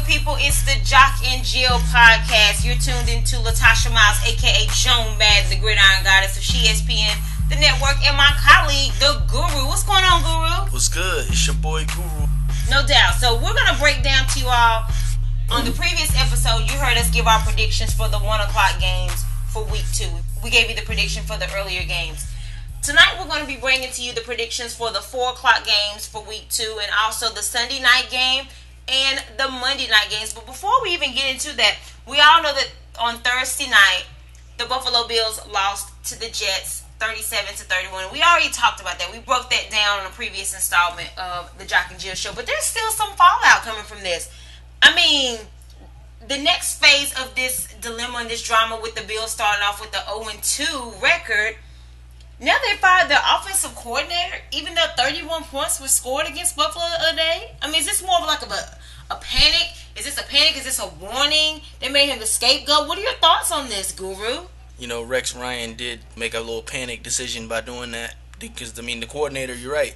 good people? It's the Jock and Jill podcast. You're tuned into Latasha Miles, aka Joan Madden, the Gridiron Goddess of ESPN, the network, and my colleague, the Guru. What's going on, Guru? What's good? It's your boy, Guru. No doubt. So we're going to break down to you all. On the previous episode, you heard us give our predictions for the 1 o'clock games for week 2. We gave you the prediction for the earlier games. Tonight, we're going to be bringing to you the predictions for the 4 o'clock games for week 2 and also the Sunday night game and the Monday night games. But before we even get into that, we all know that on Thursday night, the Buffalo Bills lost to the Jets 37-31. We already talked about that. We broke that down on a previous installment of the Jock and Jill show. But there's still some fallout coming from this. I mean, the next phase of this dilemma and this drama with the Bills starting off with the 0-2 record, now they fired their offensive coordinator, even though 31 points were scored against Buffalo a day. I mean, is this more of like a panic? Is this a panic? Is this a warning? They made him the scapegoat. What are your thoughts on this, Guru? You know, Rex Ryan did make a little panic decision by doing that because, I mean, the coordinator, you're right.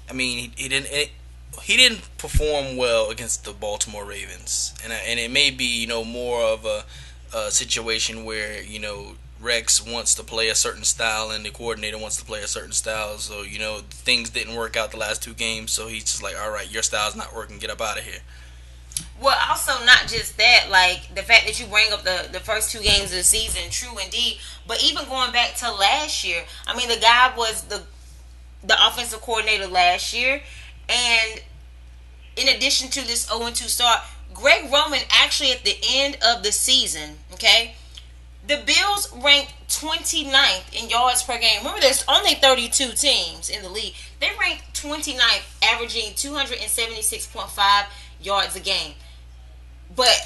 I mean, he didn't perform well against the Baltimore Ravens. And it may be, you know, more of a situation where, you know, Rex wants to play a certain style and the coordinator wants to play a certain style. So, you know, things didn't work out the last 2 games. So he's just like, all right, your style's not working. Get up out of here. Well, also not just that, like the fact that you bring up the first 2 games of the season, true indeed. But even going back to last year, I mean, the guy was the offensive coordinator last year. And in addition to this 0-2 start, Greg Roman actually at the end of the season, okay, the Bills ranked 29th in yards per game. Remember, there's only 32 teams in the league. They ranked 29th, averaging 276.5 yards a game. But,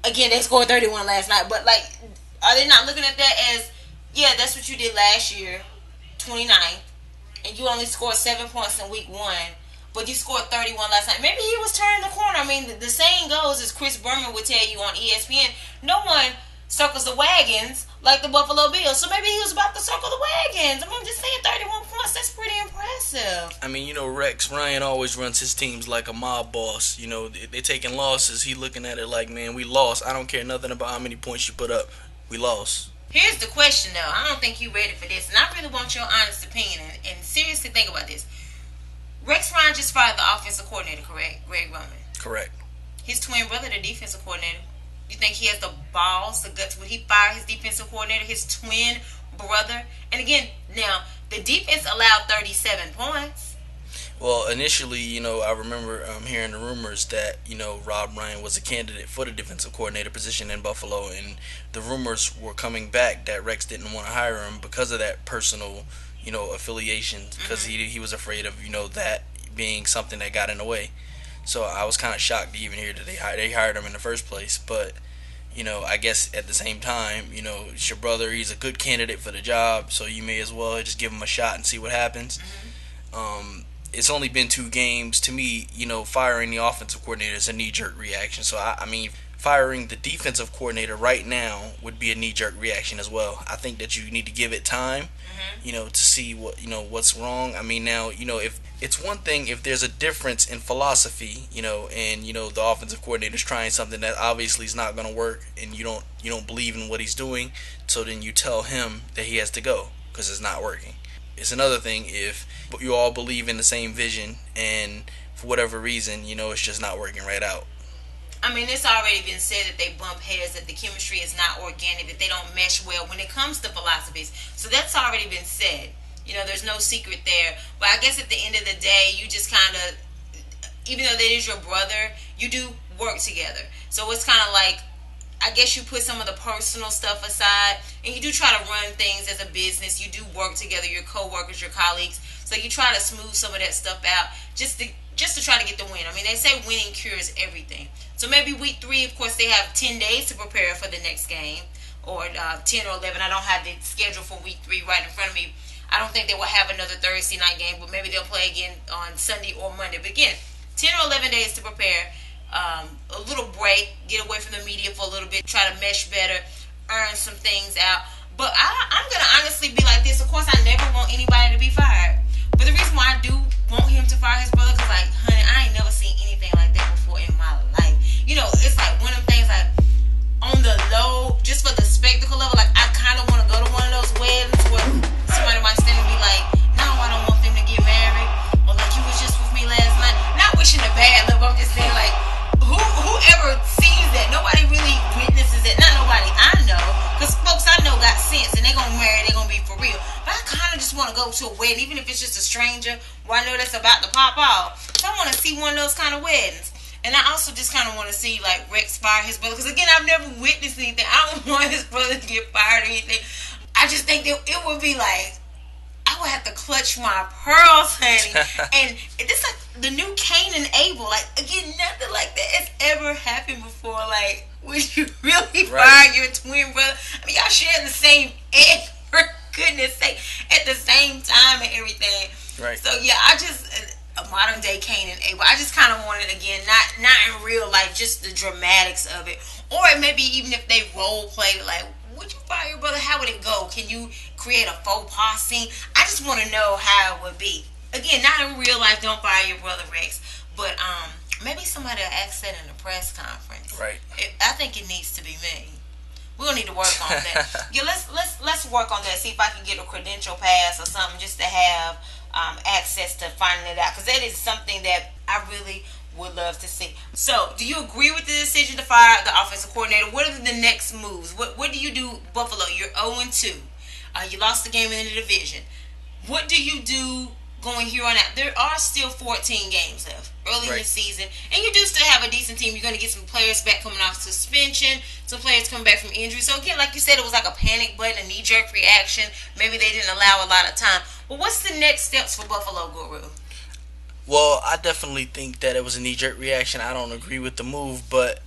again, they scored 31 last night. But, like, are they not looking at that as, yeah, that's what you did last year, 29th, and you only scored 7 points in week 1, but you scored 31 last night. Maybe he was turning the corner. I mean, the saying goes, as Chris Berman would tell you on ESPN, no one circles the wagons like the Buffalo Bills. So maybe he was about to circle the wagons. I mean, I'm just saying 31 points, that's pretty impressive. I mean, you know, Rex Ryan always runs his teams like a mob boss. You know, they're taking losses. He looking at it like, man, we lost. I don't care nothing about how many points you put up. We lost. Here's the question, though. I don't think you're ready for this, and I really want your honest opinion. And seriously think about this. Rex Ryan just fired the offensive coordinator, correct? Greg Roman. Correct. His twin brother, the defensive coordinator. You think he has the balls, the guts? Would he fire his defensive coordinator, his twin brother? And again, now, the defense allowed 37 points. Well, initially, you know, I remember hearing the rumors that, you know, Rob Ryan was a candidate for the defensive coordinator position in Buffalo, and the rumors were coming back that Rex didn't want to hire him because of that personal, you know, affiliation, because he was afraid of, you know, that being something that got in the way. So I was kind of shocked to even hear that they hired him in the first place. But, you know, I guess at the same time, you know, it's your brother. He's a good candidate for the job, so you may as well just give him a shot and see what happens. It's only been 2 games. To me, you know, firing the offensive coordinator is a knee-jerk reaction. So, I mean, firing the defensive coordinator right now would be a knee-jerk reaction as well. I think that you need to give it time, you know, to see what, you know, what's wrong. I mean, now, you know, if it's one thing if there's a difference in philosophy, you know, and, you know, the offensive coordinator's trying something that obviously is not going to work, and you don't believe in what he's doing, so then you tell him that he has to go because it's not working. It's another thing if you all believe in the same vision and for whatever reason, you know, it's just not working right out. I mean, it's already been said that they bump heads, that the chemistry is not organic, that they don't mesh well when it comes to philosophies. So that's already been said. You know, there's no secret there. But I guess at the end of the day, you just kind of, even though that is your brother, you do work together. So it's kind of like, I guess you put some of the personal stuff aside, and you do try to run things as a business. You do work together, your co-workers, your colleagues. So you try to smooth some of that stuff out just to try to get the win. I mean, they say winning cures everything. So maybe week 3, of course, they have 10 days to prepare for the next game, or 10 or 11. I don't have the schedule for week 3 right in front of me. I don't think they will have another Thursday night game, but maybe they'll play again on Sunday or Monday. But again, 10 or 11 days to prepare. A little break, get away from the media for a little bit, try to mesh better, earn some things out. But I'm going to honestly be like this. Of course, I never want anybody to be fired. But the reason why I do want him to fire his brother, because, like, honey, I ain't never seen anything like that before in my life. it's like one of them things like on the low, just for the spectacle level. Like I kind of want to go to one of those weddings where somebody might stand and be like, "No, I don't want them to get married," or like, "You was just with me last night." Not wishing a bad luck. I'm just saying like, whoever sees that, nobody really witnesses it. Not nobody I know, because folks I know got sense and they gonna marry. They gonna be for real. But I kind of just want to go to a wedding, even if it's just a stranger, where I know that's about to pop off. So I want to see one of those kind of weddings. And I also just kind of want to see, like, Rex fire his brother. Because, again, I've never witnessed anything. I don't want his brother to get fired or anything. I just think that it would be like, I would have to clutch my pearls, honey. And it's like the new Cain and Abel. Like, again, nothing like that has ever happened before. Like, would you really fire your twin brother? I mean, y'all share the same egg, for goodness sake, at the same time and everything. Right. So, yeah, a modern day Cain and Abel. I just kind of wanted, again, not in real life, just the dramatics of it, or maybe even if they role played, like, would you fire your brother? How would it go? Can you create a faux pas scene? I just want to know how it would be. Again, not in real life. Don't fire your brother, Rex. But maybe somebody will ask that in a press conference. Right. I think it needs to be me. We're gonna need to work on that. Yeah, let's work on that. See if I can get a credential pass or something just to have access to finding it out, because that is something that I really would love to see. So, do you agree with the decision to fire the offensive coordinator? What are the next moves? What do you do, Buffalo? You're 0-2. You lost the game in the division. What do you do going here on out? There are still 14 games left early in the season, and you do still have a decent team. You're going to get some players back coming off suspension, some players coming back from injury. So again, like you said, it was like a panic button, a knee-jerk reaction. Maybe they didn't allow a lot of time. But what's the next steps for Buffalo, Guru? Well, I definitely think that it was a knee-jerk reaction. I don't agree with the move, but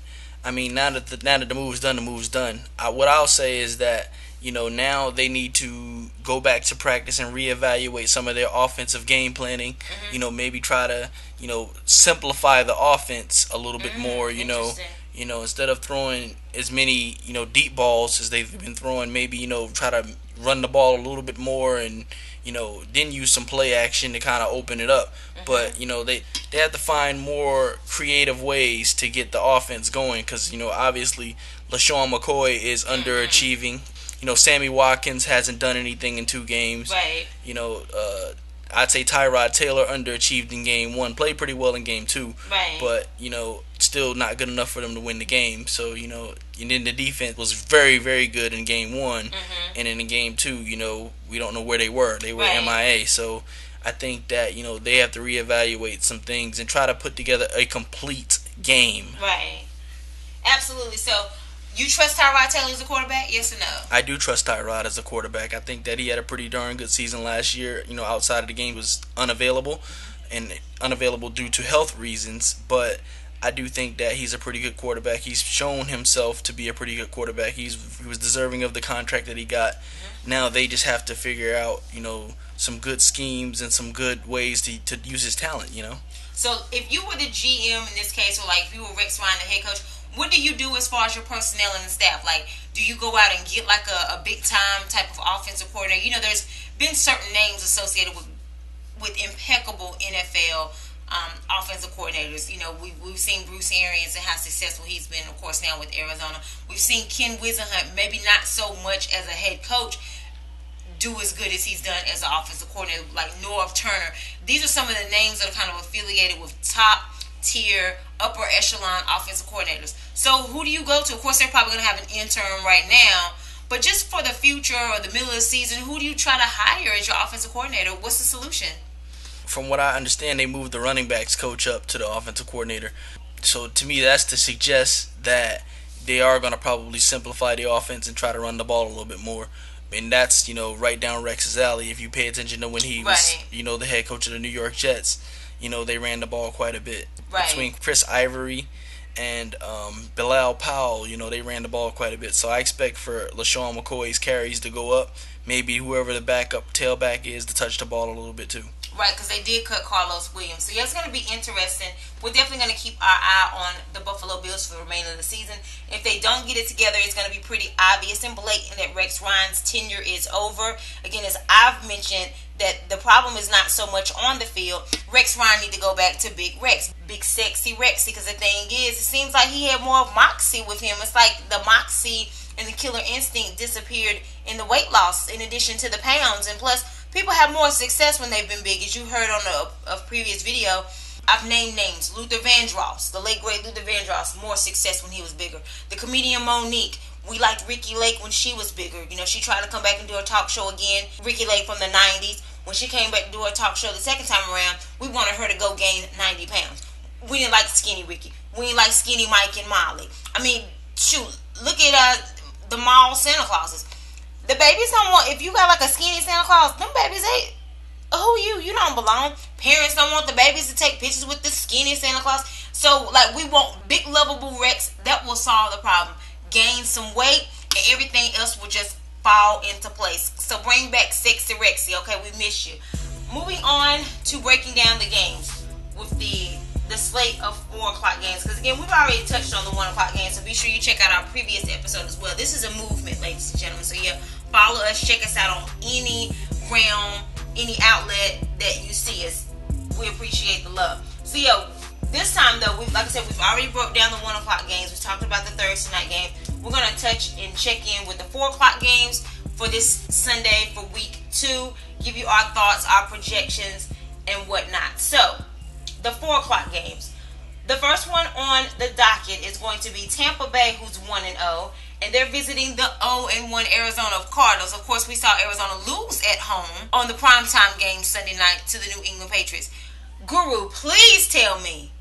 I mean, now that the move is done, the move's done. What I'll say is that now they need to go back to practice and reevaluate some of their offensive game planning. Mm-hmm. Maybe try to simplify the offense a little bit more. Instead of throwing as many deep balls as they've been throwing, maybe try to run the ball a little bit more and then use some play action to kind of open it up. Mm-hmm. But they have to find more creative ways to get the offense going, because obviously LaShawn McCoy is underachieving. Sammy Watkins hasn't done anything in 2 games. Right. I'd say Tyrod Taylor underachieved in game 1, played pretty well in game 2. Right. But still not good enough for them to win the game. So and then the defense was very, very good in game 1, and then in game 2, we don't know where they were. They were MIA. So I think that they have to reevaluate some things and try to put together a complete game. Right. Absolutely. So, you trust Tyrod Taylor as a quarterback, yes or no? I do trust Tyrod as a quarterback. I think that he had a pretty darn good season last year. Outside of the game was unavailable due to health reasons, but I do think that he's a pretty good quarterback. He's shown himself to be a pretty good quarterback. He was deserving of the contract that he got. Mm-hmm. Now they just have to figure out, some good schemes and some good ways to use his talent, So if you were the GM in this case, or like if you were Rex Ryan, the head coach, what do you do as far as your personnel and the staff? Like, do you go out and get like a big time type of offensive coordinator? There's been certain names associated with impeccable NFL offensive coordinators. We've seen Bruce Arians and how successful he's been, of course, now with Arizona. We've seen Ken Whisenhunt, maybe not so much as a head coach, do as good as he's done as an offensive coordinator, like Norv Turner. These are some of the names that are kind of affiliated with top tier, upper echelon offensive coordinators. So who do you go to? Of course, they're probably going to have an interim right now, but just for the future or the middle of the season, who do you try to hire as your offensive coordinator? What's the solution? From what I understand, they moved the running backs coach up to the offensive coordinator. So to me, that's to suggest that they are going to probably simplify the offense and try to run the ball a little bit more. And that's, right down Rex's alley. If you pay attention to when he was, the head coach of the New York Jets, they ran the ball quite a bit. Right. Between Chris Ivory and Bilal Powell, they ran the ball quite a bit. So I expect for LaShawn McCoy's carries to go up. Maybe whoever the backup tailback is to touch the ball a little bit too. Right, because they did cut Carlos Williams. So yeah, it's going to be interesting. We're definitely going to keep our eye on the Buffalo Bills for the remainder of the season. If they don't get it together, it's going to be pretty obvious and blatant that Rex Ryan's tenure is over. Again, as I've mentioned, that the problem is not so much on the field. Rex Ryan need to go back to Big Rex, Big Sexy Rexy, because the thing is, it seems like he had more moxie with him. It's like the moxie and the killer instinct disappeared in the weight loss in addition to the pounds. And plus, people have more success when they've been big. As you heard on a previous video, I've named names. Luther Vandross, the late great Luther Vandross, more success when he was bigger. The comedian Monique, we liked Ricky Lake when she was bigger. You know, she tried to come back and do a talk show again. Ricky Lake from the 90s. When she came back to do a talk show the second time around, we wanted her to go gain 90 pounds. We didn't like skinny Ricky. We didn't like skinny Mike and Molly. I mean, shoot, look at the mall Santa Clauses. The babies don't want, if you got like a skinny Santa Claus, them babies ain't, who you don't belong. Parents don't want the babies to take pictures with the skinny Santa Claus. So, like, we want big, lovable Rex. That will solve the problem. Gain some weight, and everything else will just fall into place. So, bring back Sexy Rexy, okay? We miss you. Moving on to breaking down the games with the slate of 4 o'clock games. Because, again, we've already touched on the 1 o'clock games, so be sure you check out our previous episode as well. This is a movement, ladies and gentlemen. So, yeah, follow us. Check us out on any realm, any outlet that you see us. We appreciate the love. So, yeah, this time, though, like I said, we've already broke down the 1 o'clock games. We talked about the Thursday night game. We're going to touch and check in with the 4 o'clock games for this Sunday for week 2. Give you our thoughts, our projections, and whatnot. So, the 4 o'clock games. The first one on the docket is going to be Tampa Bay, who's 1-0. And they're visiting the 0-1 Arizona Cardinals. Of course, we saw Arizona lose at home on the primetime game Sunday night to the New England Patriots. Guru, please tell me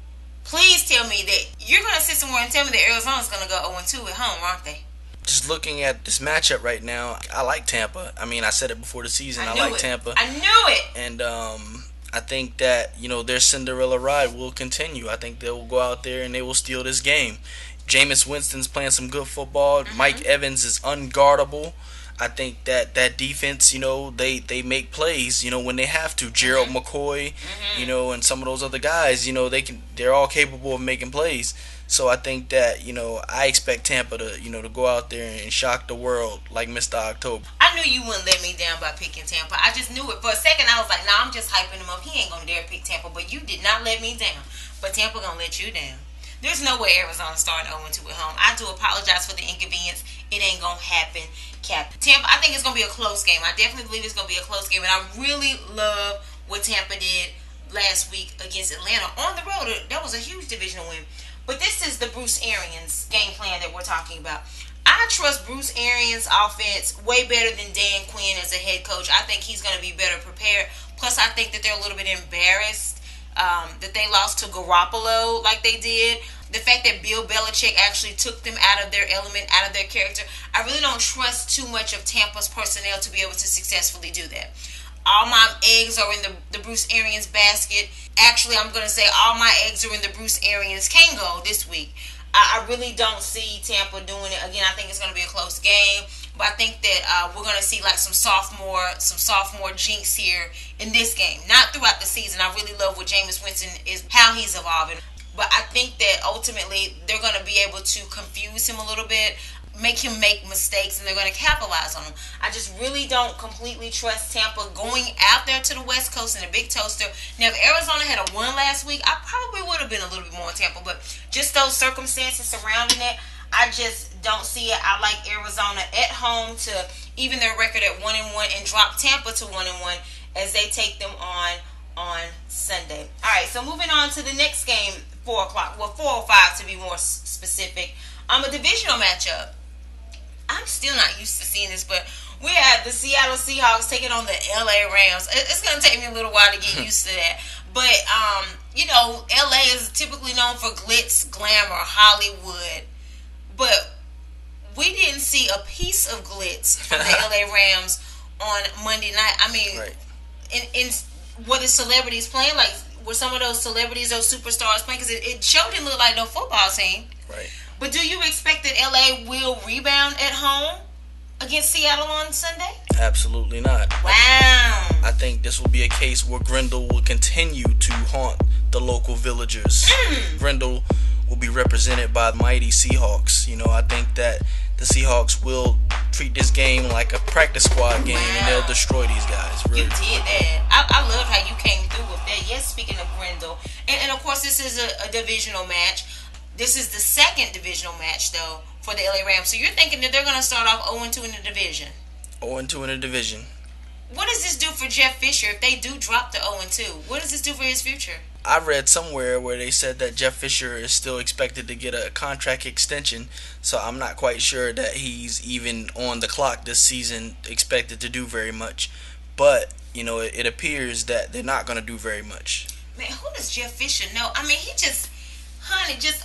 that you're going to sit somewhere and tell me that Arizona's going to go 0-2 at home, aren't they? Just looking at this matchup right now, I like Tampa. I mean, I said it before the season. I like Tampa. I knew it. And I think that, their Cinderella ride will continue. I think they will go out there and they will steal this game. Jameis Winston's playing some good football. Mm-hmm. Mike Evans is unguardable. I think that defense, they make plays, when they have to. Gerald McCoy, and some of those other guys, they're all capable of making plays. So I think that, I expect Tampa to, to go out there and shock the world like Mr. October. I knew you wouldn't let me down by picking Tampa. I just knew it. For a second, I was like, nah, I'm just hyping him up. He ain't going to dare pick Tampa. But you did not let me down. But Tampa going to let you down. There's no way Arizona's starting 0-2 at home. I do apologize for the inconvenience. It ain't going to happen, Cap. Tampa, I think it's going to be a close game. I definitely believe it's going to be a close game. And I really love what Tampa did last week against Atlanta on the road. That was a huge divisional win. But this is the Bruce Arians game plan that we're talking about. I trust Bruce Arians' offense way better than Dan Quinn as a head coach. I think he's going to be better prepared. Plus, I think that they're a little bit embarrassed that they lost to Garoppolo like they did. The fact that Bill Belichick actually took them out of their element, out of their character. I really don't trust too much of Tampa's personnel to be able to successfully do that. All my eggs are in the Bruce Arians basket. Actually, I'm going to say all my eggs are in the Bruce Arians Kango this week. I really don't see Tampa doing it. Again, I think it's going to be a close game. But I think that we're going to see like some sophomore jinx here in this game. Not throughout the season. I really love what Jameis Winston is, how he's evolving. But I think that ultimately they're going to be able to confuse him a little bit, make him make mistakes, and they're going to capitalize on him. I just really don't completely trust Tampa going out there to the West Coast in a big toaster. Now, if Arizona had a win last week, I probably would have been a little bit more on Tampa. But just those circumstances surrounding it, I just don't see it. I like Arizona at home to even their record at 1-1 and drop Tampa to 1-1 as they take them on Sunday. All right, so moving on to the next game, 4 o'clock. Well, 4:05 to be more specific. A divisional matchup. I'm still not used to seeing this, but we have the Seattle Seahawks taking on the LA Rams. It's going to take me a little while to get used to that. But, LA is typically known for glitz, glamour, Hollywood. But we didn't see a piece of glitz from the LA Rams on Monday night. I mean, right. in what is celebrities playing? Like, were some of those celebrities, those superstars playing? Because it showed didn't look like no football team. Right. But do you expect that LA will rebound at home? against Seattle on Sunday? Absolutely not. Wow. I think this will be a case where Grendel will continue to haunt the local villagers. Grendel will be represented by the mighty Seahawks. I think that the Seahawks will treat this game like a practice squad game, and they'll destroy these guys. Really. You did that. I love how you came through with that. Yes, speaking of Grendel. And of course, this is a divisional match. This is the second divisional match, though, for the LA Rams. So you're thinking that they're going to start off 0-2 in the division. 0-2 in the division. What does this do for Jeff Fisher if they do drop to 0-2? What does this do for his future? I read somewhere where they said that Jeff Fisher is still expected to get a contract extension, so I'm not quite sure that he's even on the clock this season expected to do very much. But, it appears that they're not going to do very much. Man, who does Jeff Fisher know? I mean, just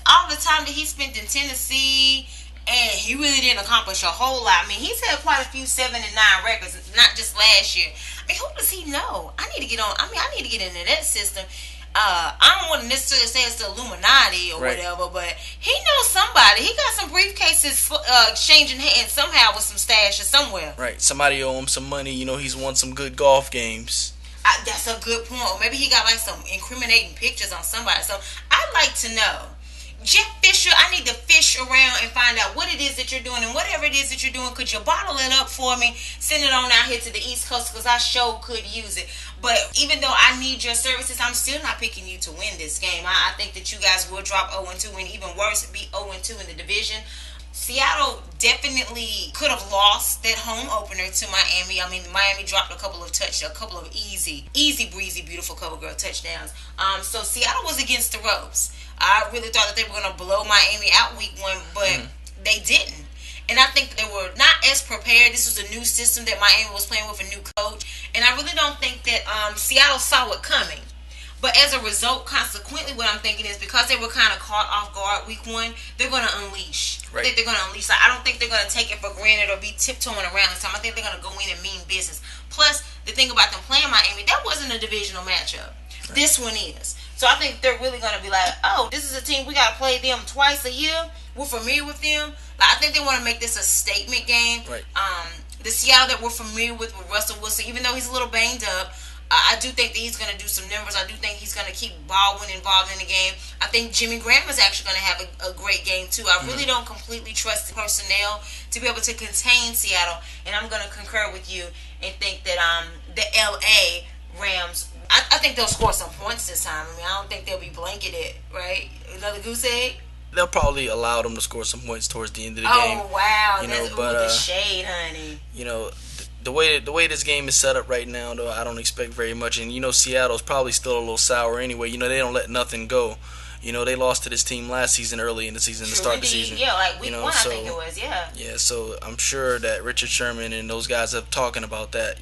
all the time that he spent in Tennessee, and he really didn't accomplish a whole lot. I mean, he's had quite a few 7-9 records, not just last year. I mean, who does he know? I need to get into that system. I don't want to necessarily say it's the Illuminati or whatever, but he knows somebody. He got some briefcases exchanging hands somehow with some stashes somewhere. Right. Somebody owe him some money. He's won some good golf games. That's a good point. Or maybe he got like some incriminating pictures on somebody. So I'd like to know. Jeff Fisher, I need to fish around and find out what it is that you're doing, and whatever it is that you're doing, could you bottle it up for me, send it on out here to the East Coast, because I sure could use it. But even though I need your services, I'm still not picking you to win this game. I think that you guys will drop 0-2, and even worse, be 0-2 in the division. Seattle definitely could have lost that home opener to Miami. I mean, Miami dropped a couple of easy breezy, beautiful cover girl touchdowns. So Seattle was against the ropes. I really thought that they were going to blow Miami out week 1, but they didn't. And I think they were not as prepared. This was a new system that Miami was playing with, a new coach. And I really don't think that Seattle saw it coming. But as a result, consequently, what I'm thinking is because they were kind of caught off guard week 1, they're going to unleash. Right. I think they're going to unleash. I don't think they're going to take it for granted or be tiptoeing around this time. I think they're going to go in and mean business. Plus, the thing about them playing Miami, that wasn't a divisional matchup. Right. This one is. So I think they're really going to be like, oh, this is a team, we got to play them twice a year. We're familiar with them. I think they want to make this a statement game. Right. The Seattle that we're familiar with Russell Wilson, even though he's a little banged up, I do think that he's going to do some numbers. I do think he's going to keep Baldwin involved in the game. I think Jimmy Graham is actually going to have a great game, too. I really don't completely trust the personnel to be able to contain Seattle. And I'm going to concur with you and think that the L.A. Rams, I think they'll score some points this time. I mean, I don't think they'll be blanketed, right? Another goose egg? They'll probably allow them to score some points towards the end of the game. Oh, wow. That's the shade, honey. The way this game is set up right now, though, I don't expect very much. And, Seattle's probably still a little sour anyway. They don't let nothing go. They lost to this team last season, early in the season, to start the season. Yeah, like week 1, I think it was, yeah. Yeah, so I'm sure that Richard Sherman and those guys are talking about that,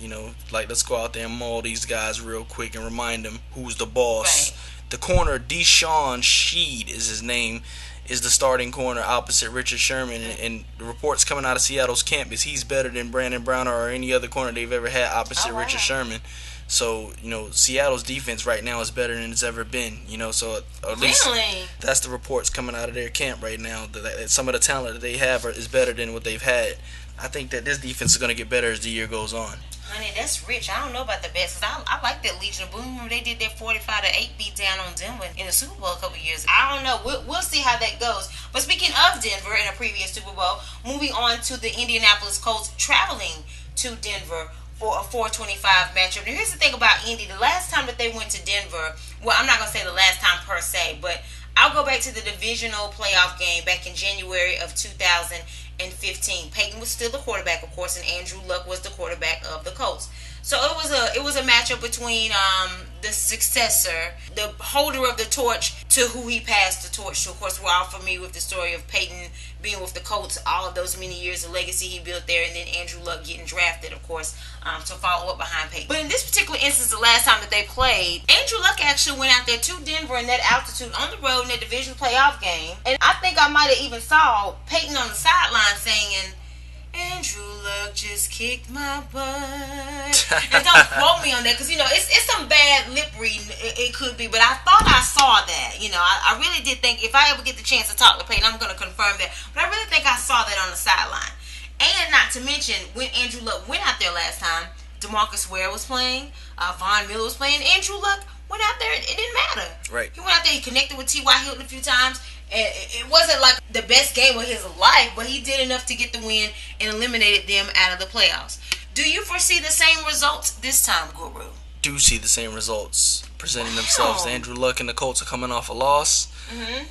like, let's go out there and maul these guys real quick and remind them who's the boss. Right. The corner, Deshaun Sheed is his name, is the starting corner opposite Richard Sherman, and the reports coming out of Seattle's camp is he's better than Brandon Browner or any other corner they've ever had opposite Richard Sherman. So, Seattle's defense right now is better than it's ever been, so at least that's the reports coming out of their camp right now, that some of the talent that they have is better than what they've had. I think that this defense is going to get better as the year goes on. Honey, that's rich. I don't know about the best, because I like that Legion of Boom. Remember they did their 45-8 beat down on Denver in the Super Bowl a couple years. I don't know. We'll see how that goes. But speaking of Denver in a previous Super Bowl, moving on to the Indianapolis Colts traveling to Denver for a 4:25 matchup. Now, here's the thing about Indy. The last time that they went to Denver, well, I'm not going to say the last time per se, but I'll go back to the divisional playoff game back in January of 2015. Peyton was still the quarterback, of course, and Andrew Luck was the quarterback of the Colts. So it was a matchup between the successor, the holder of the torch, to who he passed the torch to. Of course, we're all familiar with the story of Peyton being with the Colts all of those many years, the legacy he built there, and then Andrew Luck getting drafted, of course, to follow up behind Peyton. But in this particular instance, the last time that they played, Andrew Luck actually went out there to Denver in that altitude on the road in that division playoff game. And I think I might have even saw Peyton on the sideline saying, Andrew Luck just kicked my butt. And don't quote me on that, because, it's some bad lip reading, it could be, but I thought I saw that. I really did think, if I ever get the chance to talk to Peyton, I'm going to confirm that. But I really think I saw that on the sideline. And not to mention, when Andrew Luck went out there last time, DeMarcus Ware was playing, Von Miller was playing. Andrew Luck went out there, it didn't matter. Right. He went out there, he connected with T.Y. Hilton a few times. And it wasn't like the best game of his life, but he did enough to get the win and eliminated them out of the playoffs. Do you foresee the same results this time, Guru? Do see the same results presenting themselves. Andrew Luck and the Colts are coming off a loss.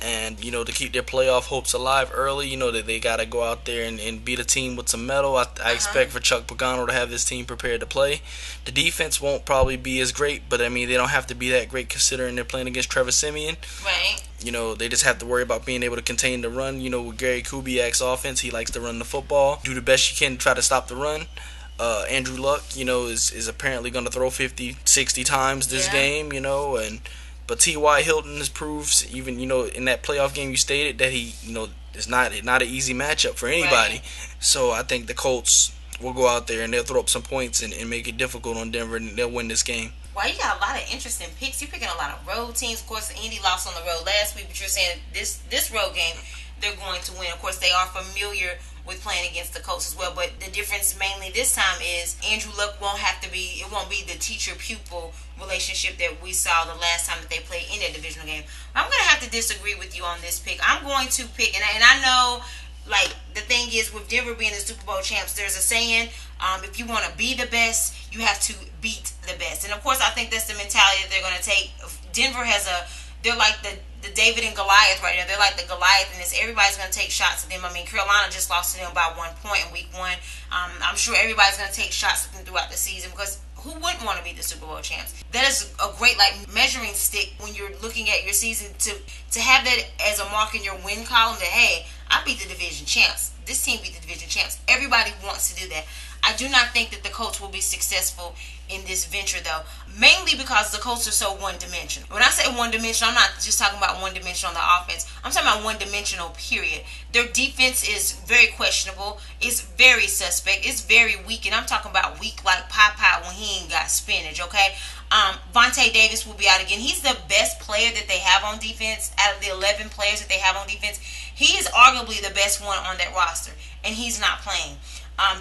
And, to keep their playoff hopes alive early, that they got to go out there and beat a team with some mettle. I expect for Chuck Pagano to have this team prepared to play. The defense won't probably be as great, but, they don't have to be that great considering they're playing against Trevor Siemian. Right. They just have to worry about being able to contain the run. With Gary Kubiak's offense, he likes to run the football. Do the best you can to try to stop the run. Andrew Luck, is apparently going to throw 50, 60 times this game, But T.Y. Hilton has proved, even, in that playoff game you stated, that he, is not an easy matchup for anybody. Right. So I think the Colts will go out there and they'll throw up some points and make it difficult on Denver, and they'll win this game. Well, you got a lot of interesting picks. You're picking a lot of road teams. Of course, Indy lost on the road last week, but you're saying this road game, they're going to win. Of course, they are familiar with playing against the Colts as well, but the difference mainly this time is Andrew Luck it won't be the teacher-pupil relationship that we saw the last time that they played in that divisional game. I'm going to have to disagree with you on this pick. I'm going to pick, and I know, the thing is, with Denver being the Super Bowl champs, there's a saying, if you want to be the best, you have to beat the best. And, of course, I think that's the mentality that they're going to take. Denver they're like the David and Goliath right now. They're like the Goliath in this. Everybody's going to take shots at them. Carolina just lost to them by 1 point in week 1. I'm sure everybody's going to take shots at them throughout the season because who wouldn't want to be the Super Bowl champs? That is a great measuring stick when you're looking at your season to have that as a mark in your win column that, hey, I beat the division champs. This team beat the division champs. Everybody wants to do that. I do not think that the Colts will be successful in this venture, though, mainly because the Colts are so one-dimensional. When I say one-dimensional, I'm not just talking about one-dimensional on the offense. I'm talking about one-dimensional, period. Their defense is very questionable. It's very suspect. It's very weak, and I'm talking about weak like Popeye when he ain't got spinach, okay? Vontae Davis will be out again. He's the best player that they have on defense. Out of the 11 players that they have on defense, he is arguably the best one on that roster, and he's not playing.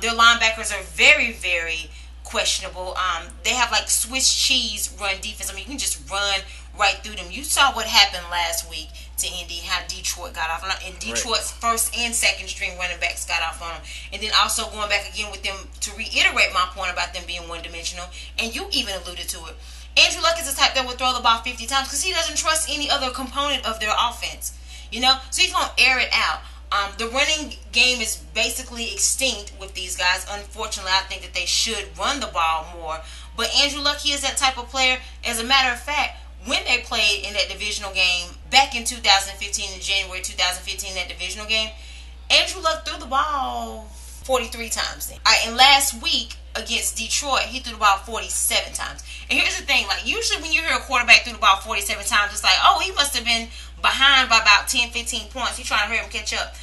Their linebackers are very, very questionable. They have Swiss cheese run defense. You can just run right through them. You saw what happened last week to Indy, how Detroit got off on them. And Detroit's first and second string running backs got off on them. And then also going back again with them to reiterate my point about them being one-dimensional. And you even alluded to it. Andrew Luck is the type that will throw the ball 50 times because he doesn't trust any other component of their offense. So he's going to air it out. The running game is basically extinct with these guys. Unfortunately, I think that they should run the ball more. But Andrew Luck, he is that type of player. As a matter of fact, when they played in that divisional game back in 2015, in January 2015, that divisional game, Andrew Luck threw the ball 43 times then. And last week against Detroit, he threw the ball 47 times. And here's the thing, usually when you hear a quarterback threw the ball 47 times, it's oh, he must have been behind by about 10, 15 points. He's trying to hurry him catch up.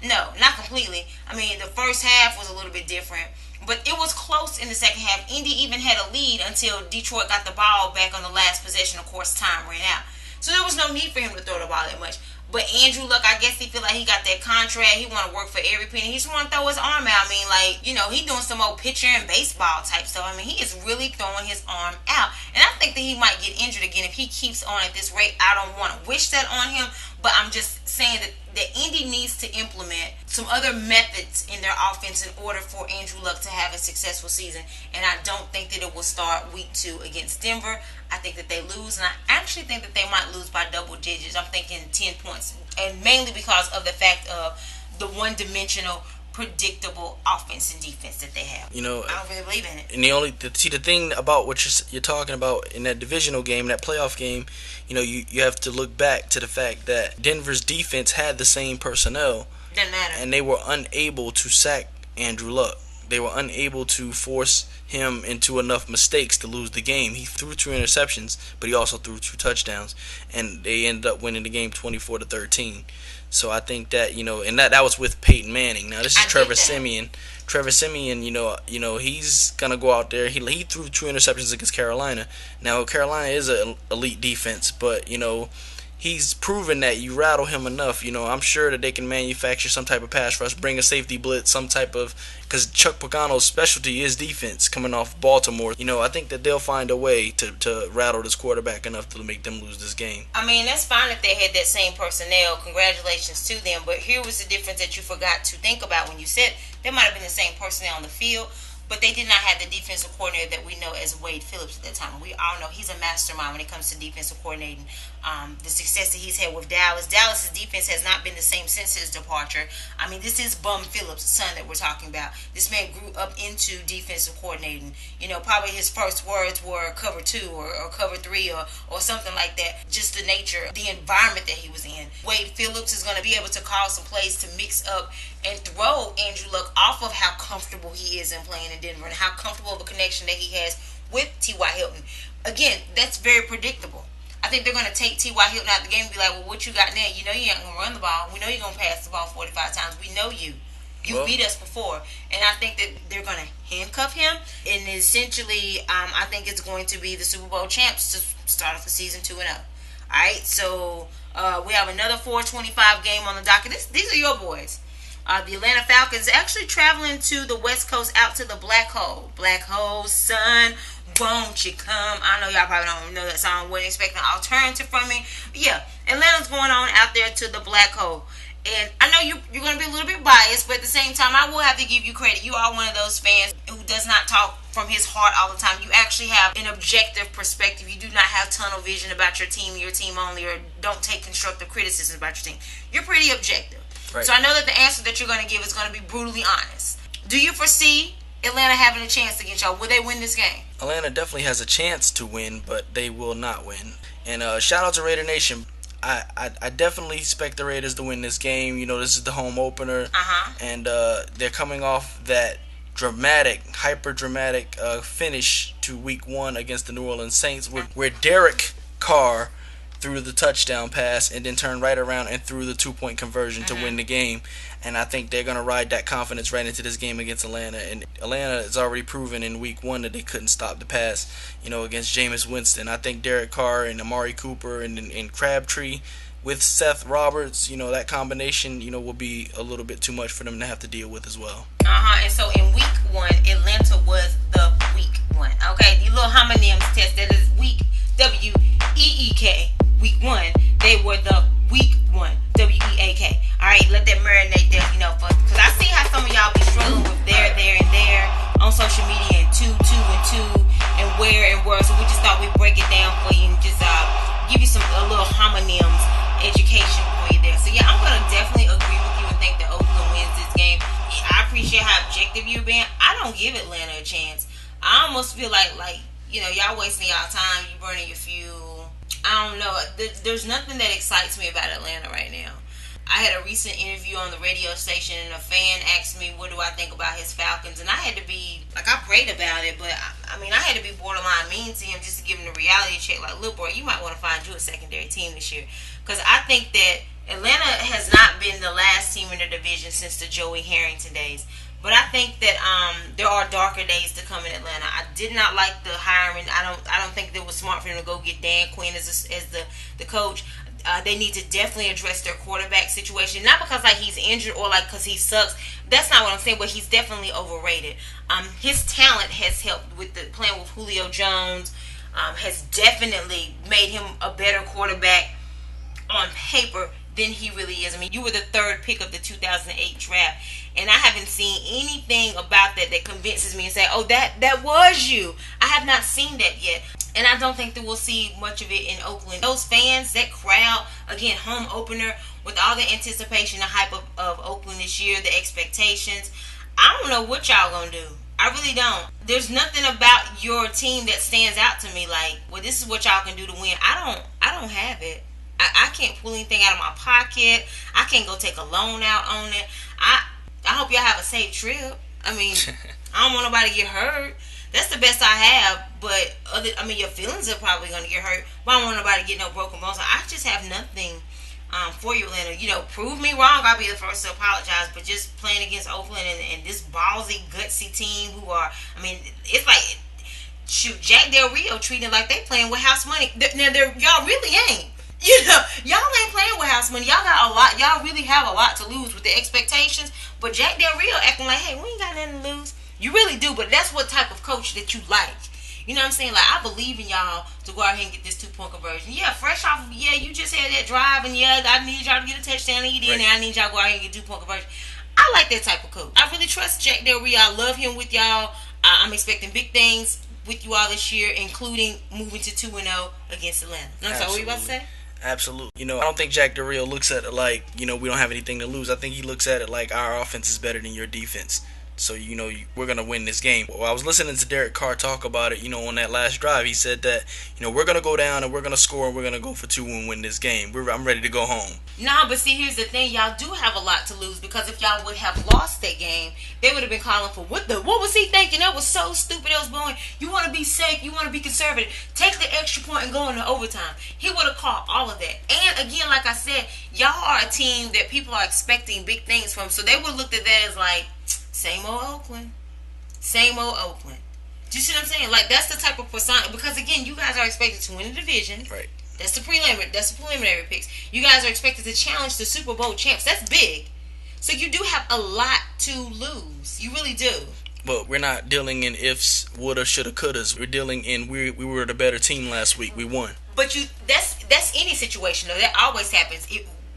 No, not completely. The first half was a little bit different, but it was close in the second half. Indy even had a lead until Detroit got the ball back on the last possession. Of course, time ran out. So there was no need for him to throw the ball that much. But Andrew Luck, I guess he feel like he got that contract. He want to work for every penny. He just want to throw his arm out. He doing some old pitcher and baseball type stuff. He is really throwing his arm out. And I think that he might get injured again if he keeps on at this rate. I don't want to wish that on him, but I'm just saying that Indy needs to implement some other methods in their offense in order for Andrew Luck to have a successful season. And I don't think that it will start week 2 against Denver. I think that they lose, and I actually think that they might lose by double digits. I'm thinking 10 points, and mainly because of the fact of the one-dimensional, predictable offense and defense that they have. I don't really believe in it. And the thing about what you're talking about in that divisional game, that playoff game, you have to look back to the fact that Denver's defense had the same personnel. Doesn't matter. And they were unable to sack Andrew Luck. They were unable to force him into enough mistakes to lose the game. He threw 2 interceptions, but he also threw 2 touchdowns, and they ended up winning the game 24-13. So I think that, and that was with Peyton Manning. Now this is Trevor Siemian. Trevor Siemian, he's gonna go out there. He threw 2 interceptions against Carolina. Now Carolina is an elite defense, but he's proven that you rattle him enough, I'm sure that they can manufacture some type of pass rush, bring a safety blitz, some type of, because Chuck Pagano's specialty is defense coming off Baltimore. I think that they'll find a way to rattle this quarterback enough to make them lose this game. I mean, that's fine if they had that same personnel. Congratulations to them. But here was the difference that you forgot to think about when you said they might have been the same personnel on the field, but they did not have the defensive coordinator that we know as Wade Phillips at that time. We all know he's a mastermind when it comes to defensive coordinating. The success that he's had with Dallas. Dallas's defense has not been the same since his departure. I mean, this is Bum Phillips' son that we're talking about. This man grew up into defensive coordinating. Probably his first words were cover 2 or cover 3 or something like that. Just the nature, the environment that he was in. Wade Phillips is going to be able to call some plays to mix up and throw Andrew Luck off of how comfortable he is in playing in Denver and how comfortable of a connection that he has with T.Y. Hilton. Again, that's very predictable. I think they're going to take T.Y. Hilton out of the game and be like, well, what you got now? You ain't going to run the ball. We know you're going to pass the ball 45 times. We know you. You've beat us before. And I think that they're going to handcuff him. And essentially, I think it's going to be the Super Bowl champs to start off the season 2-0. All right, so we have another 4:25 game on the docket. These are your boys. The Atlanta Falcons actually traveling to the West Coast out to the Black Hole. Black Hole, son, won't you come? I know y'all probably don't know that song. Wasn't expecting an alternative from me. But yeah, Atlanta's going on out there to the Black Hole. And I know you're going to be a little bit biased, but at the same time, I will have to give you credit. You are one of those fans who does not talk from his heart all the time. You actually have an objective perspective. You do not have tunnel vision about your team only, or don't take constructive criticism about your team. You're pretty objective. Right. So I know that the answer that you're going to give is going to be brutally honest. Do you foresee Atlanta having a chance against y'all? Will they win this game? Atlanta definitely has a chance to win, but they will not win. And shout out to Raider Nation. I definitely expect the Raiders to win this game. This is the home opener. And they're coming off that hyper dramatic finish to week 1 against the New Orleans Saints, where Derek Carr threw the touchdown pass and then turned right around and threw the 2-point conversion to win the game. And I think they're going to ride that confidence right into this game against Atlanta. And Atlanta has already proven in week 1 that they couldn't stop the pass, against Jameis Winston. I think Derek Carr and Amari Cooper and Crabtree with Seth Roberts, that combination, will be a little bit too much for them to have to deal with as well. And so in week 1, Atlanta was the week 1. Okay, the little homonyms test, that is week, W-E-E-K. Week 1, they were the week 1, W-E-A-K. Alright, let that marinate there, because I see how some of y'all be struggling with there, and there on social media, and 2, and 2, and where, so we just thought we'd break it down for you and just give you a little homonyms education for you there. So yeah, I'm going to definitely agree with you and think that Oakland wins this game. I appreciate how objective you're being. I don't give Atlanta a chance. I almost feel like y'all wasting y'all time, you burning your fuel. I don't know. There's nothing that excites me about Atlanta right now. I had a recent interview on the radio station, and a fan asked me, what do I think about his Falcons? And I had to be, I prayed about it, but I had to be borderline mean to him just to give him the reality check. Like, look, boy, you might want to find you a secondary team this year. Because I think that Atlanta has not been the last team in the division since the Joey Harrington days. But I think that there are darker days to come in Atlanta. I did not like the hiring. I don't think it was smart for them to go get Dan Quinn as the coach. They need to definitely address their quarterback situation. Not because he's injured or because he sucks. That's not what I'm saying. But he's definitely overrated. His talent has helped with the playing with Julio Jones. Has definitely made him a better quarterback on paper than he really is. You were the 3rd pick of the 2008 draft, and I haven't seen anything about that convinces me and say, oh, that was you. I have not seen that yet, and I don't think that we'll see much of it in Oakland. Those fans, that crowd, again, home opener, with all the anticipation, the hype of Oakland this year, the expectations, I don't know what y'all gonna do. I really don't. There's nothing about your team that stands out to me like, well, this is what y'all can do to win. I don't have it. I can't pull anything out of my pocket. I can't go take a loan out on it. I hope y'all have a safe trip. I don't want nobody to get hurt. That's the best I have. But your feelings are probably going to get hurt. But I don't want nobody to get no broken bones. I just have nothing for you, Atlanta. Prove me wrong. I'll be the first to apologize. But just playing against Oakland and this ballsy, gutsy team who are, it's like, shoot, Jack Del Rio treating like they playing with house money. Now, y'all really ain't. Y'all ain't playing with house money. Y'all got a lot. Y'all really have a lot to lose with the expectations. But Jack Del Rio acting like, hey, we ain't got nothing to lose. You really do, but that's what type of coach that you like. You know what I'm saying? Like, I believe in y'all to go out here and get this 2-point conversion. Yeah, fresh off, you just had that drive, and I need y'all to get a touchdown, and you did, and I need y'all to go out here and get 2-point conversion. I like that type of coach. I really trust Jack Del Rio. I love him with y'all. I'm expecting big things with you all this year, including moving to 2-0 against Atlanta. I'm sorry, what were you about to say? Absolutely. I don't think Jack Del Rio looks at it like, we don't have anything to lose. I think he looks at it like our offense is better than your defense. So, we're going to win this game. Well, I was listening to Derek Carr talk about it, on that last drive. He said that, we're going to go down and we're going to score and we're going to go for 2 and win this game. I'm ready to go home. Nah, but see, here's the thing. Y'all do have a lot to lose, because if y'all would have lost that game, they would have been calling for, what was he thinking? That was so stupid. It was going, you want to be safe, you want to be conservative. Take the extra point and go into overtime. He would have called all of that. And again, like I said, y'all are a team that people are expecting big things from. So they would have looked at that as like, same old Oakland. Same old Oakland. Do you see what I'm saying? Like, that's the type of persona. Because, again, you guys are expected to win the division. Right. That's the preliminary picks. You guys are expected to challenge the Super Bowl champs. That's big. So you do have a lot to lose. You really do. But we're not dealing in ifs, woulda, shoulda, couldas. We're dealing in we were the better team last week. We won. But that's any situation, though. That always happens.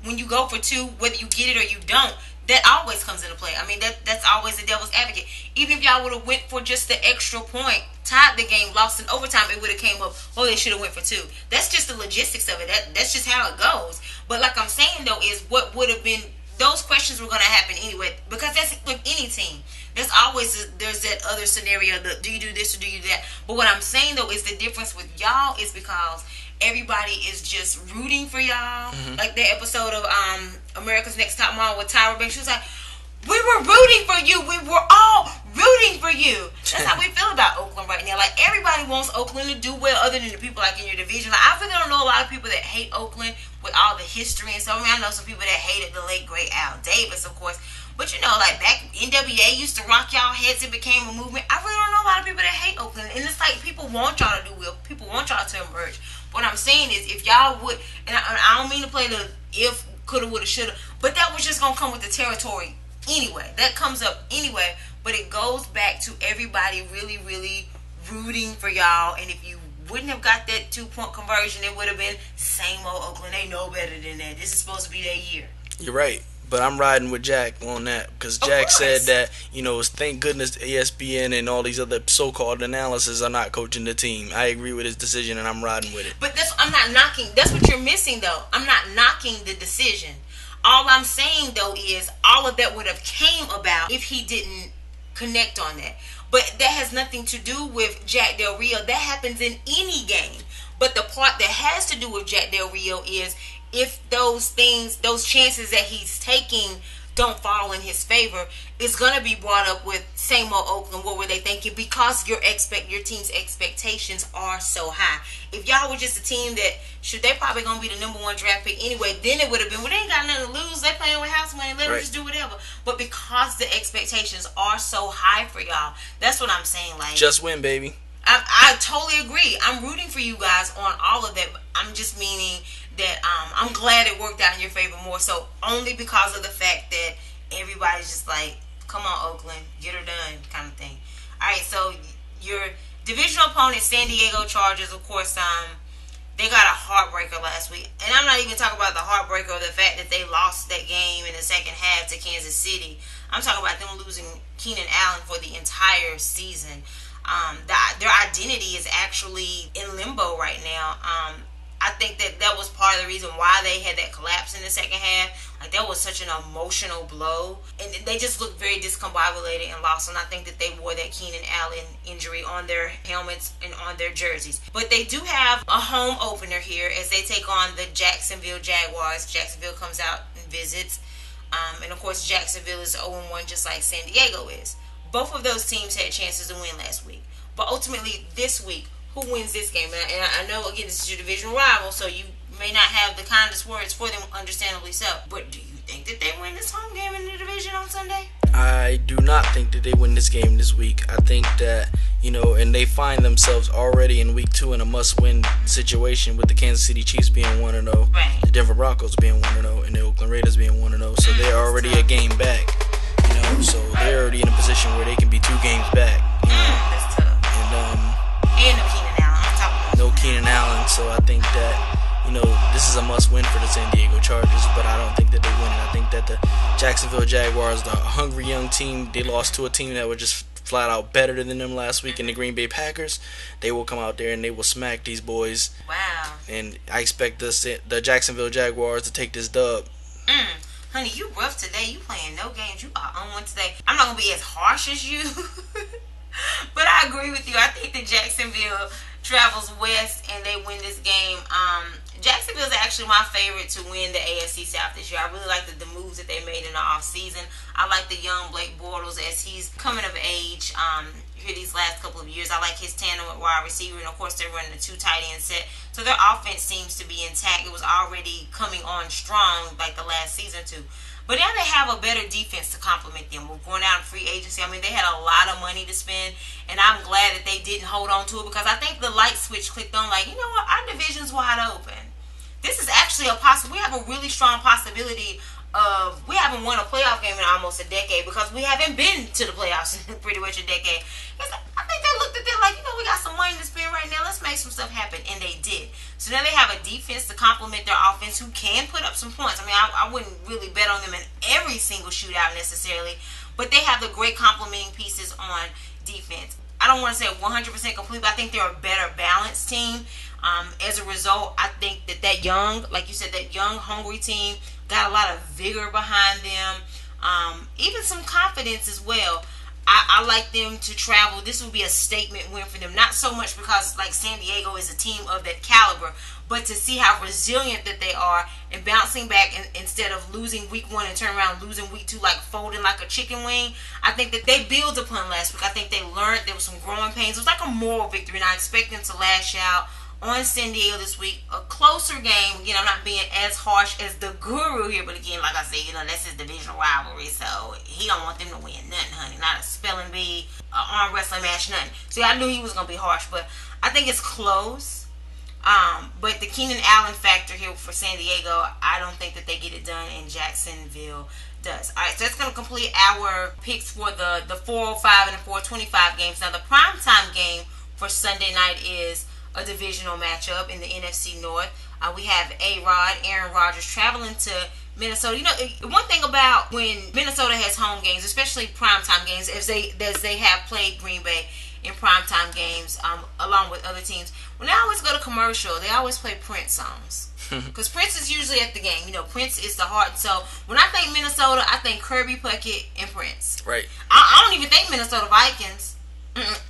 When you go for 2, whether you get it or you don't, that always comes into play. I mean, that's always the devil's advocate. Even if y'all would have went for just the extra point, tied the game, lost in overtime, it would have came up, they should have went for 2. That's just the logistics of it. That's just how it goes. But like I'm saying, though, is what would have been, those questions were going to happen anyway, because that's with any team. There's that other scenario, do you do this or do you do that? But what I'm saying, though, is the difference with y'all is because everybody is just rooting for y'all. Mm-hmm. Like that episode of America's Next Top Model with Tyra Banks. She was like, we were rooting for you. We were all rooting for you. That's how we feel about Oakland right now. Like, everybody wants Oakland to do well, other than the people like in your division. Like, I really don't know a lot of people that hate Oakland with all the history and stuff. I mean, I know some people that hated the late great Al Davis, of course. But like back NWA used to rock y'all heads, it became a movement. I really don't know a lot of people that hate Oakland. And it's like, people want y'all to do well. People want y'all to emerge. What I'm saying is, if y'all would, and I don't mean to play the if, coulda, woulda, shoulda, but that was just going to come with the territory anyway. That comes up anyway, but it goes back to everybody really, really rooting for y'all. And if you wouldn't have got that 2-point conversion, it would have been same old Oakland. They know better than that. This is supposed to be their year. You're right. But I'm riding with Jack on that, because Jack said that, thank goodness ESPN and all these other so-called analysis are not coaching the team. I agree with his decision, and I'm riding with it. But I'm not knocking. That's what you're missing, though. I'm not knocking the decision. All I'm saying, though, is all of that would have came about if he didn't connect on that. But that has nothing to do with Jack Del Rio. That happens in any game. But the part that has to do with Jack Del Rio is, if those chances that he's taking don't fall in his favor, it's going to be brought up with same old Oakland. What were they thinking? Because your team's expectations are so high. If y'all were just a team that they probably going to be the number 1 draft pick anyway, then it would have been, they ain't got nothing to lose. They playing with house money. Let them just do whatever. But because the expectations are so high for y'all, that's what I'm saying. Like, just win, baby. I totally agree. I'm rooting for you guys on all of that. But I'm just meaning that I'm glad it worked out in your favor more so, only because of the fact that everybody's just like, come on, Oakland, get her done, kind of thing. All right, so your divisional opponent, San Diego Chargers, of course, they got a heartbreaker last week. And I'm not even talking about the heartbreaker of the fact that they lost that game in the second half to Kansas City. I'm talking about them losing Keenan Allen for the entire season. Their identity is actually in limbo right now. I think that was part of the reason why they had that collapse in the second half. Like, that was such an emotional blow. And they just looked very discombobulated and lost. And I think that they wore that Keenan Allen injury on their helmets and on their jerseys. But they do have a home opener here as they take on the Jacksonville Jaguars. Jacksonville comes out and visits. And, of course, Jacksonville is 0-1 just like San Diego is. Both of those teams had chances to win last week. But ultimately, this week, who wins this game? And I know, again, this is your divisional rival, so you may not have the kindest words for them, understandably so. But do you think that they win this home game in the division on Sunday? I do not think that they win this game this week. I think that, and they find themselves already in week 2 in a must-win situation with the Kansas City Chiefs being 1-0, Right. the Denver Broncos being 1-0, and the Oakland Raiders being 1-0. So they're already a game back. So they're already in a position where they can be 2 games back. That's tough. And no Keenan Allen on top of no Keenan Allen. So I think that this is a must-win for the San Diego Chargers, but I don't think that they win it. I think that the Jacksonville Jaguars, the hungry young team, they lost to a team that was just flat out better than them last week in the Green Bay Packers. They will come out there and they will smack these boys. Wow. And I expect the Jacksonville Jaguars to take this dub. Honey, you rough today. You playing no games. You are on one today. I'm not going to be as harsh as you. But I agree with you. I think that Jacksonville travels west and they win this game. Jacksonville is actually my favorite to win the AFC South this year. I really like the moves that they made in the offseason. I like the young Blake Bortles as he's coming of age here these last couple of years. I like his tandem with wide receiver, and of course they're running a 2 tight end set. So their offense seems to be intact. It was already coming on strong like the last season too. But now they have a better defense to complement them. We're going out in free agency. I mean, they had a lot of money to spend, and I'm glad that they didn't hold on to it because I think the light switch clicked on like, you know what, our division's wide open. This is actually we have a really strong possibility of, we haven't won a playoff game in almost a decade because we haven't been to the playoffs in pretty much a decade. I think they looked at it like, we got some money to spend right now. Let's make some stuff happen. And they did. So now they have a defense to complement their offense who can put up some points. I mean, I wouldn't really bet on them in every single shootout necessarily, but they have the great complementing pieces on defense. I don't want to say 100% complete, but I think they're a better balanced team. As a result, I think that young, like you said, that young, hungry team got a lot of vigor behind them, even some confidence as well. I like them to travel. This will be a statement win for them. Not so much because like San Diego is a team of that caliber, but to see how resilient that they are and bouncing back instead of losing week 1 and turn around losing week 2 like folding like a chicken wing. I think that they build upon last week. I think they learned there was some growing pains. It was like a moral victory, and I expect them to lash out on San Diego this week. A closer game. Again, I'm not being as harsh as the Guru here, but again, like I said, that's his division rivalry, so he don't want them to win nothing, honey. Not a spelling bee, arm wrestling match, nothing. So I knew he was gonna be harsh, but I think it's close. But the Keenan Allen factor here for San Diego, I don't think that they get it done, and Jacksonville does. All right, so that's going to complete our picks for the 405 and the 425 games. Now, the primetime game for Sunday night is a divisional matchup in the NFC North. We have Aaron Rodgers traveling to Minnesota. One thing about when Minnesota has home games, especially primetime games, as they have played Green Bay in primetime games, along with other teams, when they always go to commercial, they always play Prince songs. Because Prince is usually at the game. Prince is the heart. So when I think Minnesota, I think Kirby Puckett and Prince. Right. I don't even think Minnesota Vikings.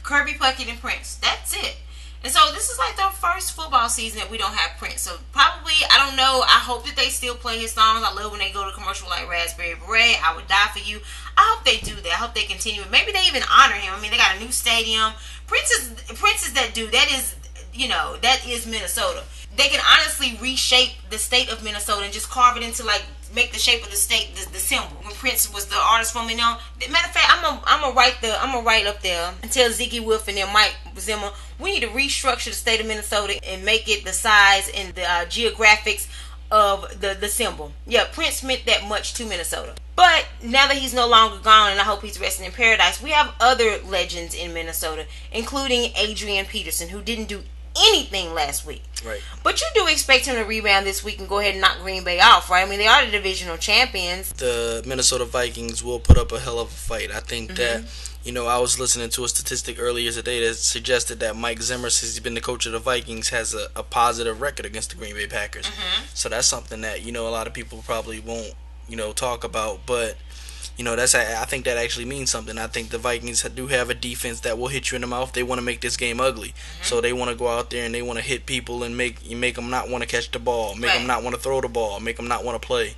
Kirby Puckett and Prince. That's it. And so this is like their first football season that we don't have Prince. So probably, I don't know, I hope that they still play his songs. I love when they go to commercial like Raspberry Beret, I Would Die For You. I hope they do that. I hope they continue. Maybe they even honor him. I mean, they got a new stadium. Prince is that dude. That is Minnesota. They can honestly reshape the state of Minnesota and just carve it into make the shape of the state the symbol. When Prince was the artist formerly known. Matter of fact, I'm gonna write up there and tell Ziggy Wolf and then Mike Zimmer, we need to restructure the state of Minnesota and make it the size and the geographics of the symbol. Yeah, Prince meant that much to Minnesota. But now that he's no longer gone, and I hope he's resting in paradise, we have other legends in Minnesota, including Adrian Peterson, who didn't do anything last week. Right. But you do expect him to rebound this week and go ahead and knock Green Bay off, right? I mean, they are the divisional champions. The Minnesota Vikings will put up a hell of a fight. I think that, I was listening to a statistic earlier today that suggested that Mike Zimmer, since he's been the coach of the Vikings, has a positive record against the Green Bay Packers. So that's something that, a lot of people probably won't, talk about. But, I think that actually means something. I think the Vikings do have a defense that will hit you in the mouth. They want to make this game ugly. So they want to go out there and they want to hit people and make them not want to catch the ball, make them not want to throw the ball, make them not want to play.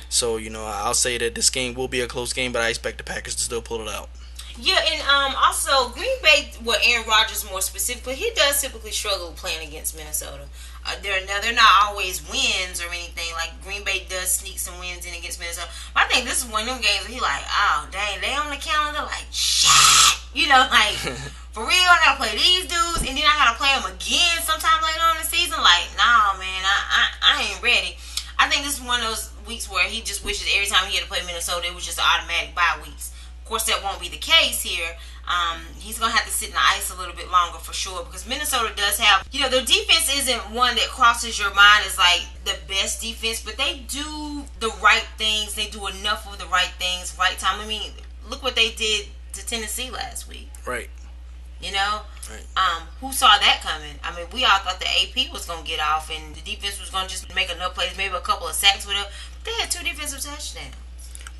So, I'll say that this game will be a close game, but I expect the Packers to still pull it out. Yeah, and also Green Bay, Aaron Rodgers more specifically, he does typically struggle playing against Minnesota. They're not always wins or anything. Like Green Bay does sneak some wins in against Minnesota. But I think this is one of them games where he like, oh dang, they on the calendar like shit. You know, like, for real, I gotta play these dudes, and then I gotta play them again sometime later on in the season. Like, nah, man, I ain't ready. I think this is one of those weeks where he just wishes every time he had to play Minnesota, it was just automatic bye weeks. Of course, that won't be the case here. He's going to have to sit in the ice a little bit longer for sure, because Minnesota does have, their defense isn't one that crosses your mind as like the best defense, but they do the right things. They do enough of the right things, right time. I mean, look what they did to Tennessee last week. Right. Right. Who saw that coming? I mean, we all thought the AP was going to get off and the defense was going to just make enough plays, maybe a couple of sacks with it. They had 2 defensive touchdowns.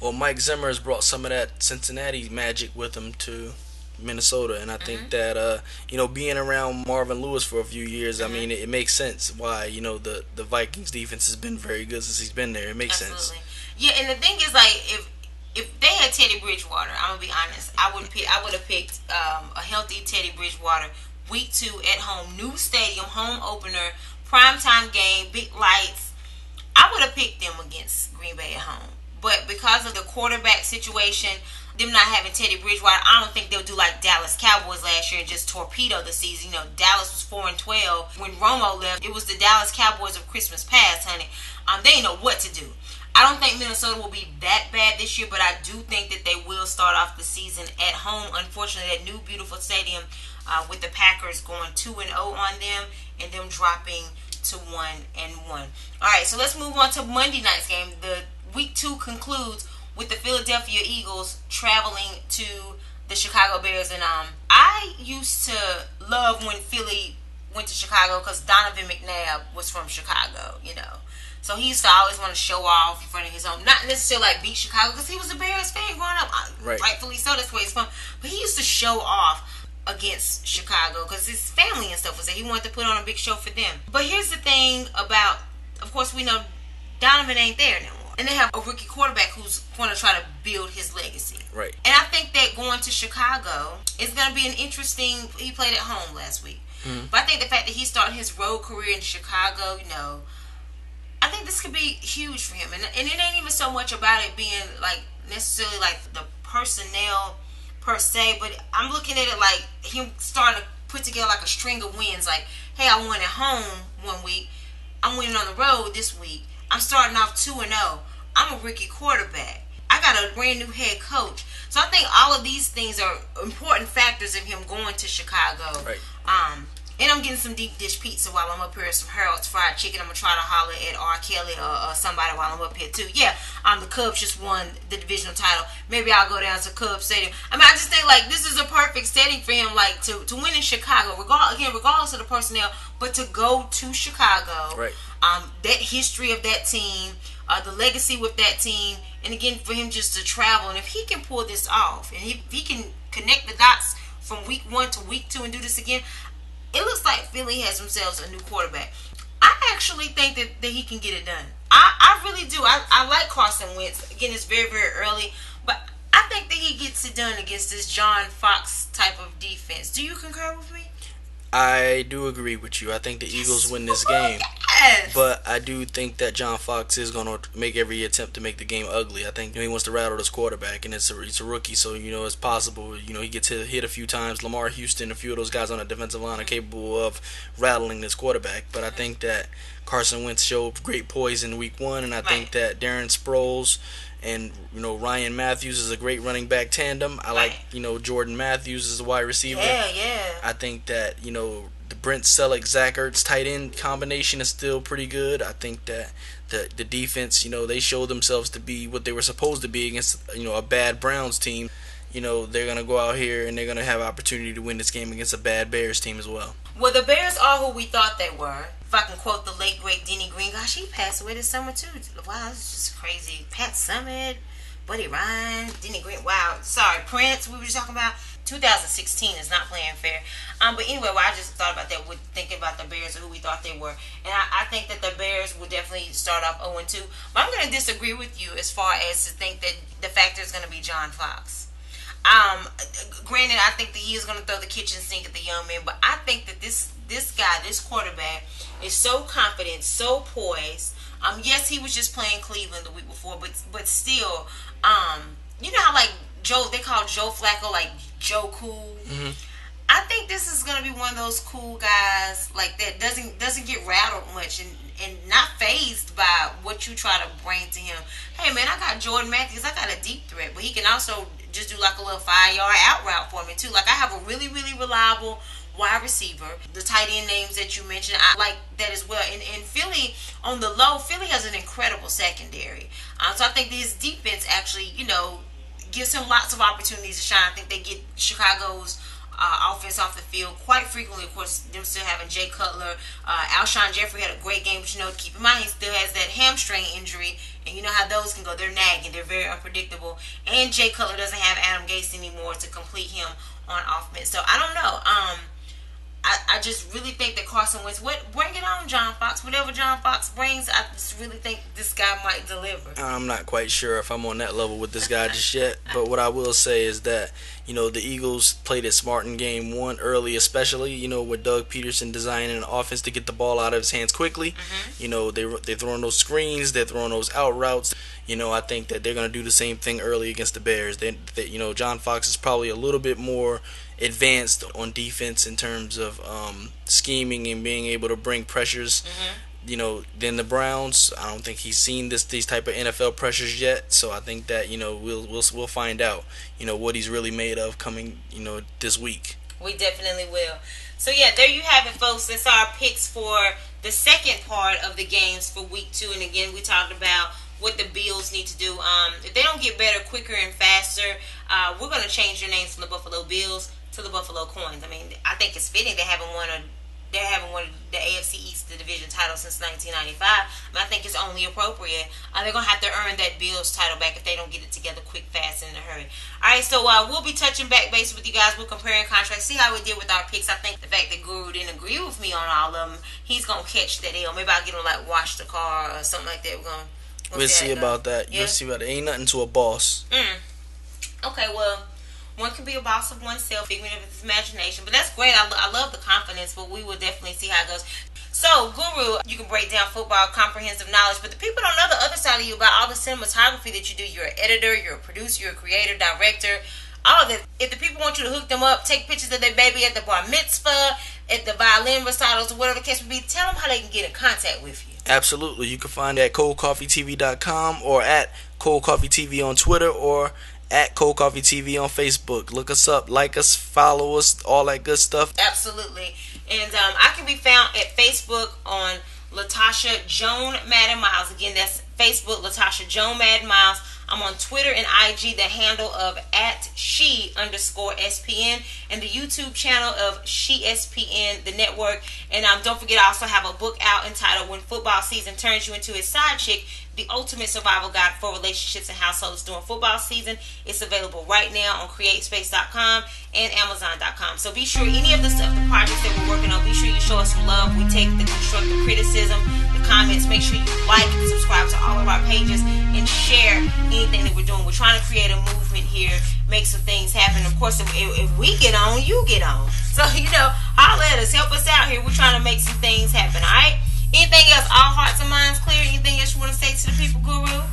Well, Mike Zimmer has brought some of that Cincinnati magic with him to Minnesota, and I think that being around Marvin Lewis for a few years, I mean, it makes sense why the Vikings defense has been very good since he's been there. It makes sense. Yeah, and the thing is, like, if they had Teddy Bridgewater, I'm gonna be honest, I would have picked a healthy Teddy Bridgewater. Week 2 at home, new stadium, home opener, primetime game, big lights. I would have picked them against Green Bay at home. But because of the quarterback situation, them not having Teddy Bridgewater, I don't think they'll do like Dallas Cowboys last year and just torpedo the season. Dallas was 4-12 when Romo left. It was the Dallas Cowboys of Christmas past, honey. They didn't know what to do. I don't think Minnesota will be that bad this year, but I do think that they will start off the season at home. Unfortunately, that new beautiful stadium with the Packers going 2-0 on them and them dropping to 1-1. All right, so let's move on to Monday night's game. The Week 2 concludes with the Philadelphia Eagles traveling to the Chicago Bears. And I used to love when Philly went to Chicago because Donovan McNabb was from Chicago, So he used to always want to show off in front of his own. Not necessarily like beat Chicago because he was a Bears fan growing up. Right. Rightfully so, that's where he's from. But he used to show off against Chicago because his family and stuff was there. He wanted to put on a big show for them. But here's the thing about, of course, we know Donovan ain't there anymore. And they have a rookie quarterback who's going to try to build his legacy. Right. And I think that going to Chicago is going to be an interesting. He played at home last week. But I think the fact that he's starting his road career in Chicago, I think this could be huge for him. And it ain't even so much about it being like necessarily like the personnel per se, but I'm looking at it like him starting to put together like a string of wins. Like, hey, I won at home one week. I'm winning on the road this week. I'm starting off 2-0. I'm a rookie quarterback. I got a brand new head coach. So I think all of these things are important factors of him going to Chicago. Right. And I'm getting some deep dish pizza while I'm up here at some Harold's Fried Chicken. I'm going to try to holler at R. Kelly or somebody while I'm up here too. Yeah, the Cubs just won the divisional title. Maybe I'll go down to Cubs Stadium. I mean, I just think like this is a perfect setting for him, like to win in Chicago, regardless of the personnel, but to go to Chicago. Right. That history of that team, the legacy with that team, and again for him just to travel. And if he can pull this off, and if he can connect the dots from week 1 to week 2 and do this again, it looks like Philly has themselves a new quarterback. I actually think that he can get it done. I really do. I like Carson Wentz. Again, it's very, very early, but I think that he gets it done against this John Fox type of defense. Do you concur with me? I do agree with you. I think the Eagles win this game. Yes. But I do think that John Fox is going to make every attempt to make the game ugly. I think he wants to rattle this quarterback, and it's a rookie, so it's possible. He gets hit a few times. Lamar Houston, a few of those guys on the defensive line are capable of rattling this quarterback. But I think that Carson Wentz showed great poise in Week 1, and I think that Darren Sproles and Ryan Matthews is a great running back tandem. I like Jordan Matthews as a wide receiver. Yeah. I think that the Brent Selleck Zach Ertz tight end combination is still pretty good. I think that the defense they showed themselves to be what they were supposed to be against a bad Browns team. They're gonna go out here and they're gonna have opportunity to win this game against a bad Bears team as well. Well, the Bears are who we thought they were. If I can quote the late great Denny Green, gosh, he passed away this summer too. Wow, it's just crazy. Pat Summitt, Buddy Ryan, Denny Green. Wow, sorry, Prince. We were just talking about 2016 is not playing fair. But anyway, I just thought about that with thinking about the Bears and who we thought they were, and I think that the Bears will definitely start off 0-2. But I'm going to disagree with you as far as to think that the factor is going to be John Fox. Granted, I think that he is going to throw the kitchen sink at the young man, but I think that this guy, this quarterback, is so confident, so poised. Yes, he was just playing Cleveland the week before, but still, you know how like Joe, they call Joe Flacco like Joe Cool. Mm-hmm. I think this is gonna be one of those cool guys like that doesn't get rattled much and not phased by what you try to bring to him. Hey man, I got Jordan Matthews. I got a deep threat, but he can also just do like a little 5-yard out route for me too. Like I have a really really reliable wide receiver. The tight end names that you mentioned, I like that as well. And Philly on the low, Philly has an incredible secondary. So I think this defense actually, gives him lots of opportunities to shine. I think they get Chicago's offense off the field quite frequently. Of course, them still having Jay Cutler. Alshon Jeffrey had a great game, but keep in mind he still has that hamstring injury, and you know how those can go. They're nagging. They're very unpredictable. And Jay Cutler doesn't have Adam Gase anymore to complete him on offense. So I don't know. I just really think that Carson Wentz, bring it on, John Fox. Whatever John Fox brings, I just really think this guy might deliver. I'm not quite sure if I'm on that level with this guy just yet, but what I will say is that, the Eagles played it smart in game one early, especially, with Doug Peterson designing an offense to get the ball out of his hands quickly. Mm-hmm. They're throwing those screens, they're throwing those out routes. I think that they're going to do the same thing early against the Bears. John Fox is probably a little bit more advanced on defense in terms of scheming and being able to bring pressures. Mm-hmm. Than the Browns. I don't think he's seen these type of NFL pressures yet. So I think that we'll find out what he's really made of coming this week. We definitely will. So yeah, there you have it, folks. That's our picks for the second part of the games for week 2. And again, we talked about what the Bills need to do. If they don't get better quicker and faster, we're going to change their names from the Buffalo Bills to the Buffalo Coins. I mean, I think it's fitting. They haven't won the AFC East, the division title, since 1995. But I think it's only appropriate. They're going to have to earn that Bills title back if they don't get it together quick, fast, and in a hurry. All right, so we'll be touching back base with you guys. We'll compare and contrast, see how we did with our picks. I think the fact that Guru didn't agree with me on all of them, he's going to catch that L. Maybe I'll get him to wash the car or something like that. We'll see about that. Yeah? You'll see about it. Ain't nothing to a boss. Okay, well, one can be a boss of oneself, figment of his imagination. But that's great. I love the confidence, but we will definitely see how it goes. So, Guru, you can break down football, comprehensive knowledge, but the people don't know the other side of you about all the cinematography that you do. You're an editor, you're a producer, you're a creator, director, all of that. If the people want you to hook them up, take pictures of their baby at the bar mitzvah, at the violin recitals, or whatever the case may be, tell them how they can get in contact with you. Absolutely. You can find it at coldcoffeetv.com or at coldcoffeetv on Twitter or at Cold Coffee TV on Facebook. Look us up, like us, follow us, all that good stuff. Absolutely. And I can be found at Facebook on Latasha Joan Madden Miles. Again, that's Facebook, Latasha Joan Madden Miles. I'm on Twitter and IG, the handle of @she_SPN, and the YouTube channel of SheSPN, the network. And don't forget, I also have a book out entitled When Football Season Turns You Into a Side Chick, the ultimate survival guide for relationships and households during football season. It's available right now on createspace.com and amazon.com. So be sure any of the stuff, the projects that we're working on, be sure you show us some love. We take the constructive criticism, the comments. Make sure you like and subscribe to all of our pages and share anything that we're doing. We're trying to create a movement here, make some things happen. Of course, if we get on, you get on. So, holler at us. Help us out here. We're trying to make some things happen, all right? Anything else? All hearts and minds clear? Anything else you want to say to the people, Guru?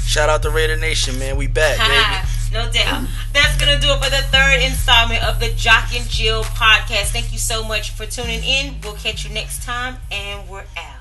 Shout out to Raider Nation, man. We back, baby. No doubt. That's going to do it for the third installment of the Jock and Jill podcast. Thank you so much for tuning in. We'll catch you next time, and we're out.